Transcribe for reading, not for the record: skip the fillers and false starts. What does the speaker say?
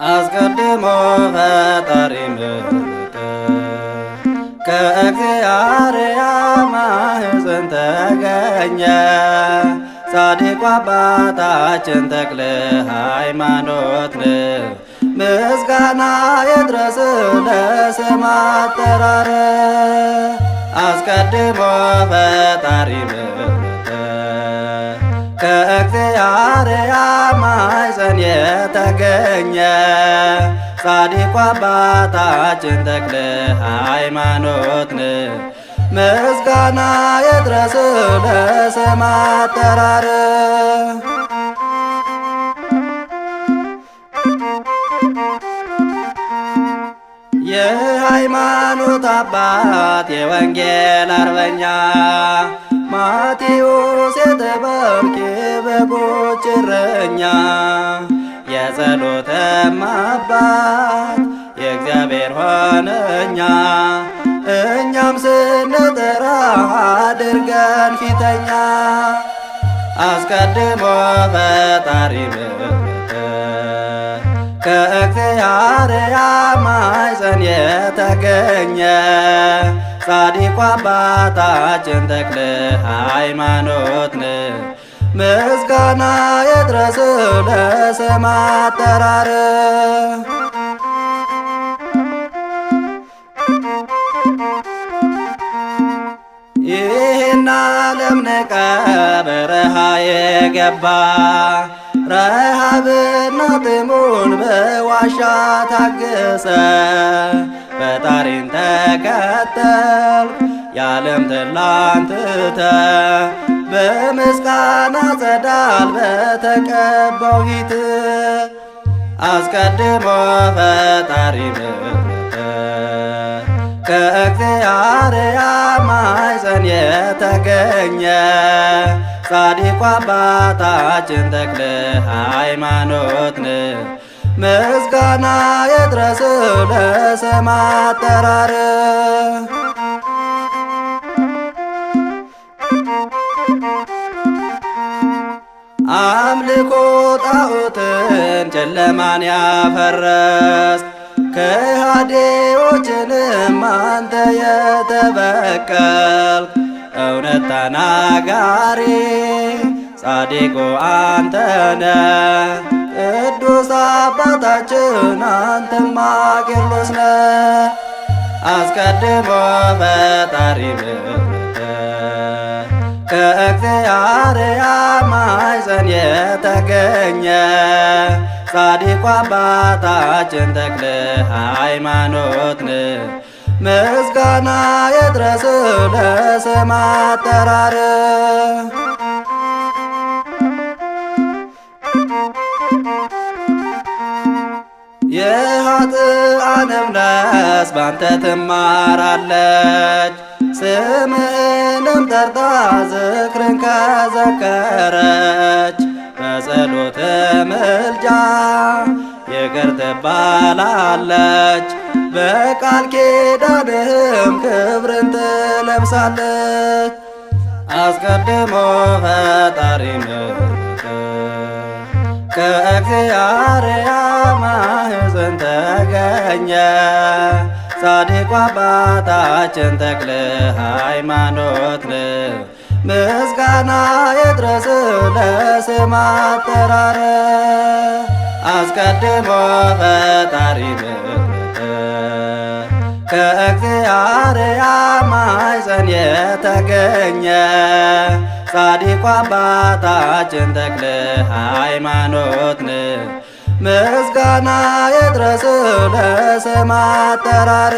አስቀድሞ ፈጣሪ ምሕረት ከእግዚአብሔር ማኅፀን ተገኘ። ጻድቁ አባታችን ተክለ ሃይማኖት ምስጋና ይድረስ ለስም አጠራር። አስቀድሞ ፈጣሪ ምሕረት ከእግዚአብሔር ማኅፀን የተገኘ ጻድቁ አባታችን ተክለ ሃይማኖት ምስጋና ይድረስ ለስም አጠራር። የሃይማኖት አባት የወንጌል አርበኛ ማቴዎስ የተባልክ በጎች እረኛ የጸሎትም አባት የእግዚአብሔር ሆነኛ እኛም ስንጠራ አድርገን ፊተኛ። አስቀድሞ ፈጣሪ ምሕረት ከእግዚአብሔር ማኅፀን የተገኘ ጻድቁ አባታችን ተክለ ሃይማኖት ምስጋና ይድረስ ለስም አጠራር። ይህን ዓለም ንቀ በረሃ የገባ ረሃብና ጥሙን በዋሻ ታገሰ። ፈጣሪን ተከተል የዓለም ተድላን ትተህ በምስጋና ጸዳል በተቀባው ፊት። አስቀድሞ ፈጣሪ ምሕረት ከእግዚአብሔር ማኅፀን የተገኘ ጻድቁ አባታችን ተክለ ሃይማኖት ምስጋና ይድረስ ለስም አጠራር። አምልኮ ጣዖትን ጨለማን ያፈረስ ከሃዲዎችንም አንተ የተበቀልክ እውነት ተናጋሪ ጻድቁ አንተነ ቅዱስ አባታችን አንተማ ቄርሎስ ነ። አስቀድሞ ፈጣሪ ምሕረት ከእግዚአብሔር ማኅፀን የተገኘ ጻድቁ አባታችን ተክለ ሃይማኖት ምስጋና ይድረስ ለስም አጠራር። የኃጥአንም ነፍስ ባንተ ትማራለች ስምህንም ጠርታ ዝክርን ከዘከረች በጸሎት ምልጃ ይቅር ትባላለች በቃል ኪዳንህም ክብርን ትለብሳለች። አስቀድሞ ፈጣሪ ምሕረት ከእግዚአብሔር ማኅፀን ተገኘ ጻድቁ አባታችን ተክለ ሃይማኖት ምስጋና ይድረስ ለስም አጠራር። አስቀድሞ ፈጣሪ ምሕረት ከእግዚአብሔር ማኅፀን የተገኘ ጻድቁ አባታችን ተክለ ሃይማኖት ምስጋና ይድረስ ለስም አጠራር።